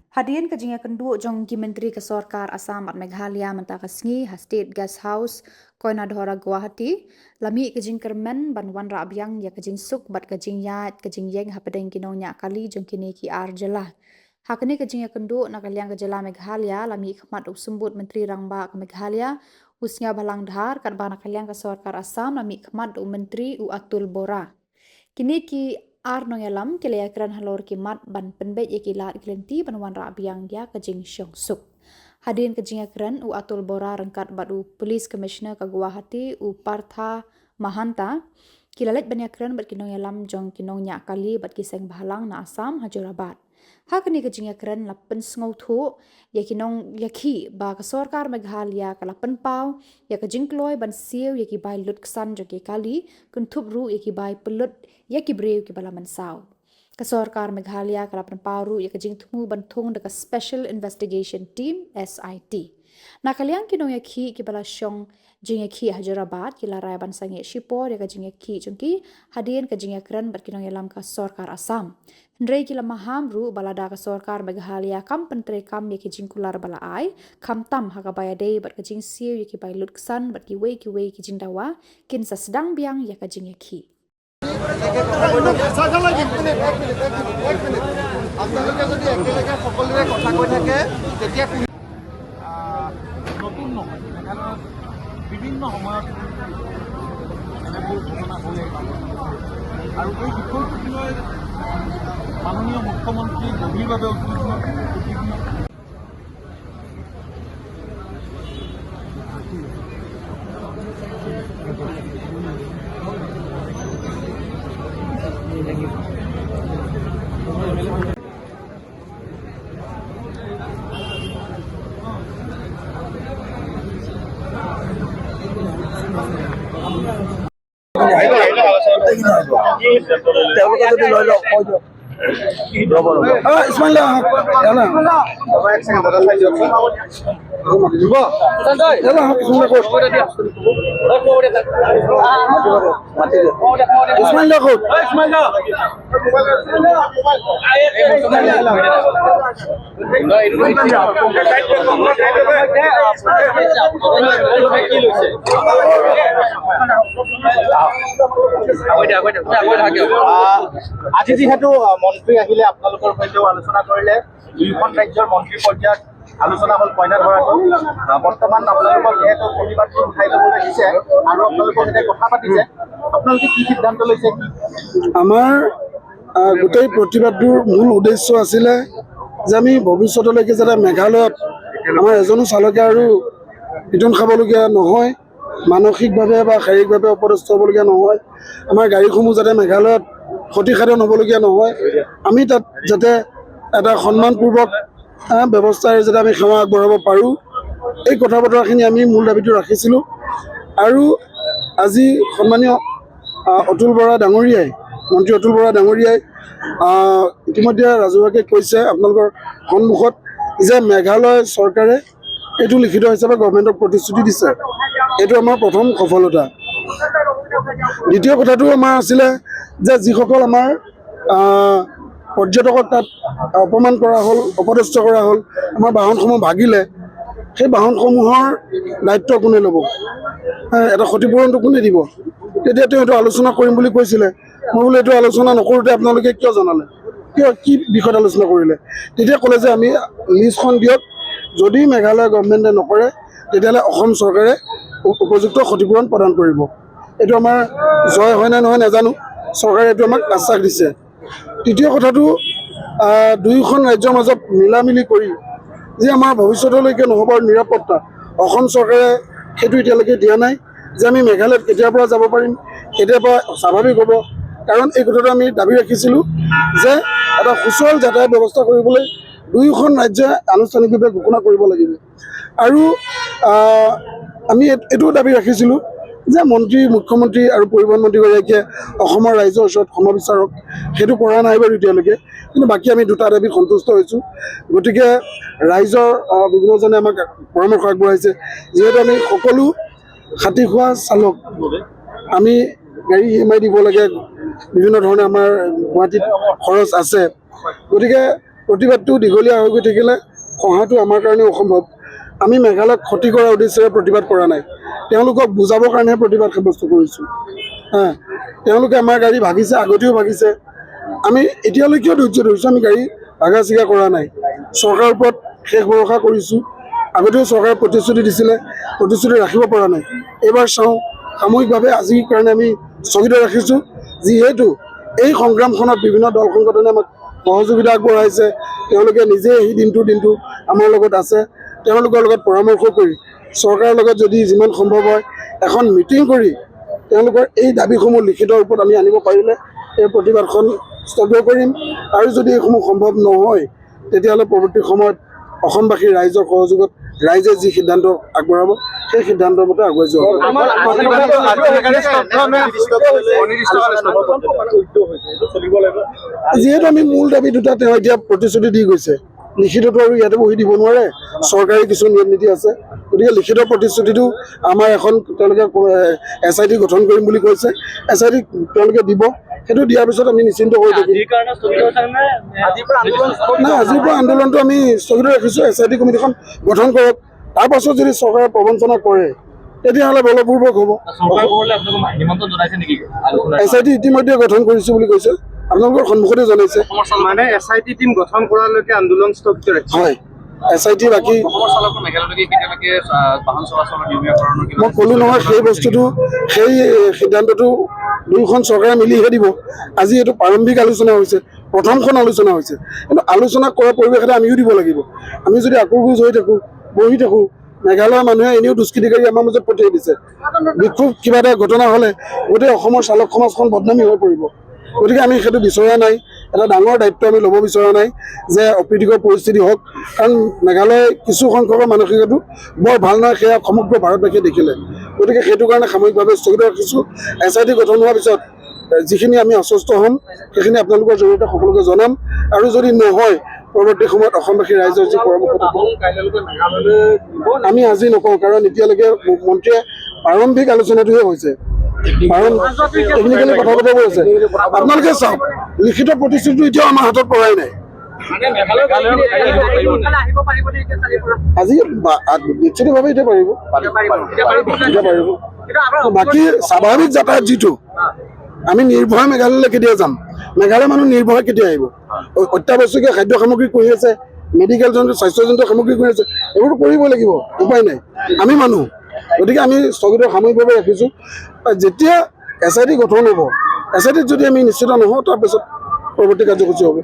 Hadirin kajinga kendua jongki Menteri Kesorkar Assam at Meghalaya mentakasngi ha State Guest House Koina Dhora Guwahati lami kajing kermen banwan rabyang ya kajing suk bat kajing yat kajing yeng ha pedeng kinongnya kali jongkini ki arjelah. Hakini kajinga kendua nakalyang kajala Meghalaya lami khmat usumbut Menteri Rangba ke Meghalaya usnya balang dhar kat bana kalyang Kesorkar Assam lami khmat Menteri Atul Bora. Kini ki Arno yalam kilaya kran halor kimat ban penbet ye kilat klenti banwan rabiang dia kajing syong suk. Hadirin kajing kran Atul Bora rengkat badu Police Commissioner ke Guwahati Partha Mahanta kilalet banyak kran bat kinong yalam jong kinong nyak kali bat kiseng bahalang na Assam Hajurabat. Hakani kajing kran lapen sngau thu ya kinong yakhi ba Kesorkar Meghalaya kalapen pau ya kajing kloy ban siu ya ki bai lut ksan joki kali kuntup ru ya ki bai pelut ya ki breu ki balaman saw. Kesorkar Meghalaya kalapan paru ya kajing tumu bantung dekat Special Investigation Team SIT. Nakaliang kinong ya ki bala syong jing ya ki Hajurabat kila raya bansang ya shipor ya kajing ya ki jongki hadian kajing ya kran bat kinong ya lam Kesorkar Assam. Ndrei kila maham ru balada Kesorkar Meghalaya kam pentre kam ya kajing kular bala ai kam tam hakabaya day bat kajing siu ya ki bai lut ksan bat ki wei kajing dawa kin sa sedang biang ya kajing ya ki. বিভিন্ন সময়ত এনেবোৰ ঘটনা হৈ আৰু এই বিষয়টোক লৈ মাননীয় মুখ্যমন্ত্ৰী গভীৰভাৱে উদ্বিগ্ন আজি যেহেতু মন্ত্ৰী আহিলে আপোনালোকৰ সৈতেও আলোচনা কৰিলে দুইখন ৰাজ্যৰ মন্ত্ৰী পৰ্যায়ত আলোচনা হল কইনা ধৰাটো বৰ্তমান আপোনালোকক যিহেতু প্ৰতিবাদটো উঠাই ল'বলৈ দিছে আৰু আপোনালোকৰ সৈতে কথা পাতিছে আপোনালোকে কি সিদ্ধান্ত লৈছে আমাৰ গোটেই প্ৰতিবাদটোৰ মূল উদ্দেশ্য আছিলে যে আমি ভৱিষ্যতলৈকে যাতে মেঘালয়ত আমাৰ এজনো চালকে আৰু পিটন খাবলগীয়া নহয় মানসিকভাৱে বা শাৰীৰিকভাৱে অপদস্থ হ'বলগীয়া নহয় আমাৰ গাড়ীসমূহ যাতে মেঘালয়ত ক্ষতিসাধন হ'বলগীয়া নহয় আমি তাত যাতে এটা সন্মানপূৰ্বক ব্যৱস্থাৰে যাতে আমি সেৱা আগবঢ়াব পাৰোঁ এই কথা বতৰাখিনি আমি মূল দাবীটো ৰাখিছিলোঁ আৰু আজি সন্মানীয় অতুল বৰা ডাঙৰীয়াই মন্ত্ৰী অতুল বৰা ডাঙৰীয়াই ইতিমধ্যে ৰাজহুৱাকৈ কৈছে আপোনালোকৰ সন্মুখত যে মেঘালয় চৰকাৰে এইটো লিখিত হিচাপে গভৰ্ণমেণ্টক প্ৰতিশ্ৰুতি দিছে এইটো আমাৰ প্ৰথম সফলতা দ্বিতীয় কথাটো আমাৰ আছিলে যে যিসকল আমাৰ পৰ্যটকক তাত অপমান কৰা হ'ল অপদস্থ কৰা হ'ল আমাৰ বাহনসমূহ ভাগিলে সেই বাহনসমূহৰ দায়িত্ব কোনে ল'ব এটা ক্ষতিপূৰণটো কোনে দিব তেতিয়া তেওঁ এইটো আলোচনা কৰিম বুলি কৈছিলে মই বোলো এইটো আলোচনা নকৰোঁতে আপোনালোকে কিয় জনালে কি বিষয়ত আলোচনা কৰিলে তেতিয়া ক'লে যে আমি লিষ্টখন দিয়ক যদি মেঘালয় গভৰ্ণমেণ্টে নকৰে তেতিয়াহ'লে অসম চৰকাৰে উপযুক্ত ক্ষতিপূৰণ প্ৰদান কৰিব এইটো আমাৰ জয় হয় নে নহয় নাজানো চৰকাৰে এইটো আমাক আশ্বাস দিছে তৃতীয় কথাটো দুয়োখন ৰাজ্যৰ মাজত মিলামিলি কৰি যে আমাৰ ভৱিষ্যতলৈকে নহ'বৰ নিৰাপত্তা অসম চৰকাৰে সেইটো এতিয়ালৈকে দিয়া নাই যে আমি মেঘালয়ত কেতিয়াৰ পৰা যাব পাৰিম কেতিয়াৰ পৰা স্বাভাৱিক হ'ব কাৰণ এই কথাটো আমি দাবী ৰাখিছিলোঁ যে এটা সুচল যাতায়াত ব্যৱস্থা কৰিবলৈ দুয়োখন ৰাজ্যই আনুষ্ঠানিকভাৱে ঘোষণা কৰিব লাগিব আৰু আমি এইটোও দাবী ৰাখিছিলোঁ যে মন্ত্ৰী মুখ্যমন্ত্ৰী আৰু পৰিবহণ মন্ত্ৰীগৰাকীয়ে অসমৰ ৰাইজৰ ওচৰত ক্ষমা বিচাৰক সেইটো কৰা নাই বাৰু এতিয়ালৈকে কিন্তু বাকী আমি দুটা দাবীত সন্তুষ্ট হৈছোঁ গতিকে ৰাইজৰ বিভিন্নজনে আমাক পৰামৰ্শ আগবঢ়াইছে যিহেতু আমি সকলো খাটি খোৱা চালক আমি গাড়ী EMI দিব লাগে বিভিন্ন ধৰণে আমাৰ গুৱাহাটীত খৰচ আছে গতিকে প্ৰতিবাদটো দীঘলীয়া হৈ গৈ থাকিলে সহায়টো আমাৰ কাৰণে অসম্ভৱ। আমি মেঘালয়ক ক্ষতি কৰাৰ উদ্দেশ্যেৰে প্ৰতিবাদ কৰা নাই, তেওঁলোকক বুজাবৰ কাৰণেহে প্ৰতিবাদ সাব্যস্ত কৰিছোঁ। তেওঁলোকে আমাৰ গাড়ী ভাগিছে, আগতেও ভাগিছে, আমি এতিয়ালৈকেও ধৈৰ্য ধৰিছোঁ, আমি গাড়ী ভাগা চিগা কৰা নাই। চৰকাৰৰ ওপৰত শেষ ভৰসা কৰিছোঁ। আগতেও চৰকাৰে প্ৰতিশ্ৰুতি দিছিলে, প্ৰতিশ্ৰুতি ৰাখিব পৰা নাই। এইবাৰ চাওঁ, সামূহিকভাৱে আজিৰ কাৰণে আমি স্থগিত ৰাখিছোঁ। যিহেতু এই সংগ্ৰামখনত বিভিন্ন দল সংগঠনে আমাক সহযোগিতা আগবঢ়াইছে, তেওঁলোকে নিজে এই দিনটো আমাৰ লগত আছে। তেওঁলোকৰ লগত পৰামৰ্শ কৰি চৰকাৰৰ লগত যদি যিমান সম্ভৱ হয় এখন মিটিং কৰি তেওঁলোকৰ এই দাবীসমূহ লিখিত ৰূপত আমি আনিব পাৰিলে এই প্ৰতিবাদখন স্থগিত কৰিম। আৰু যদি এইসমূহ সম্ভৱ নহয় তেতিয়াহ'লে পৰৱৰ্তী সময়ত অসমবাসীৰ ৰাইজৰ সহযোগত ৰাইজে যি সিদ্ধান্ত আগবঢ়াব সেই সিদ্ধান্তৰ মতে আগুৱাই যোৱা হ'ব। যিহেতু আমি মূল দাবী দুটা তেওঁ এতিয়া প্ৰতিশ্ৰুতি দি গৈছে, লিখিতটো আৰু ইয়াতে বহি দিব নোৱাৰে, চৰকাৰী কিছু নিয়ম নীতি আছে। গতিকে লিখিত প্ৰতিশ্ৰুতিটো আমাৰ এখন তেওঁলোকে SIT গঠন কৰিম বুলি কৈছে, SIT তেওঁলোকে দিব, সেইটো দিয়াৰ পিছত আমি নিশ্চিন্ত হৈ থাকিম। নাই, আজিৰ পৰা আন্দোলনটো আমি স্থগিত ৰাখিছোঁ। SIT কমিটিখন গঠন কৰক, তাৰ পাছত যদি চৰকাৰে প্ৰবঞ্চনা কৰে তেতিয়াহ'লে বলপূৰ্বক হ'ব। SIT ইতিমধ্যে গঠন কৰিছোঁ বুলি কৈছে, আপোনালোকৰ সন্মুখতে জনাইছে। মানে SIT টিম গঠন কৰালৈকে আন্দোলন স্থগিত ৰাখিছে। হয়, SIT বাকী মই ক'লো নহয়, সেই বস্তুটো সেই সিদ্ধান্তটো দুয়োখন চৰকাৰে মিলিহে দিব। আজি এইটো প্ৰাৰম্ভিক আলোচনা হৈছে, প্ৰথমখন আলোচনা হৈছে, কিন্তু আলোচনা কৰাৰ পৰিৱেশ এটা আমিও দিব লাগিব। আমি যদি আক্ৰোশ হৈ থাকোঁ, বহি থাকোঁ, মেঘালয়ৰ মানুহে এনেও দুষ্কৃতিকাৰী আমাৰ মাজত পঠিয়াই দিছে। বিক্ষোভ কিবা এটা ঘটনা হ'লে গোটেই অসমৰ চালক সমাজখন বদনামী হৈ পৰিব। গতিকে আমি সেইটো বিচৰা নাই, এটা ডাঙৰ দায়িত্ব আমি ল'ব বিচৰা নাই যে অপ্ৰীতিকৰ পৰিস্থিতি হওক, কাৰণ মেঘালয় কিছু সংখ্যকৰ মানসিকতাটো বৰ ভাল নহয়, সেয়া সমগ্ৰ ভাৰতবাসীয়ে দেখিলে। গতিকে সেইটো কাৰণে সাময়িকভাৱে স্থগিত ৰাখিছোঁ। SIT গঠন হোৱাৰ পিছত যিখিনি আমি আশ্বস্ত হ'ম সেইখিনি আপোনালোকৰ জৰিয়তে সকলোকে জনাম। আৰু যদি নহয় পৰৱৰ্তী সময়ত অসমবাসী ৰাইজৰ যি পৰামৰ্শ আমি আজি নকওঁ, কাৰণ এতিয়ালৈকে মন্ত্ৰীয়ে প্ৰাৰম্ভিক আলোচনাটোহে হৈছে, টেকনিকেলি কথা পতাব হৈছে। আপোনালোকে চাওক, লিখিত প্ৰতিশ্ৰুতিটো এতিয়াও আমাৰ হাতত পৰাই নাই। আজি নিশ্চিতভাৱে এতিয়া পাৰিব। বাকী স্বাভাৱিক যাতায়াত যিটো আমি নিৰ্ভয় মেঘালয়লৈ কেতিয়া যাম, মেঘালয়ৰ মানুহ নিৰ্ভয় কেতিয়া আহিব? অত্যাৱশ্যকীয় খাদ্য সামগ্ৰী কৰি আছে, মেডিকেল জনিত স্বাস্থ্যজনিত সামগ্ৰী কৰি আছে, এইবোৰতো কৰিবই লাগিব, উপায় নাই, আমি মানুহ। গতিকে আমি স্থগিত সাময়িকভাৱে ৰাখিছোঁ। যেতিয়া SIT গঠন হ'ব, SIT যদি আমি নিশ্চিত নহওঁ তাৰপিছত পৰৱৰ্তী কাৰ্যসূচী হ'ব।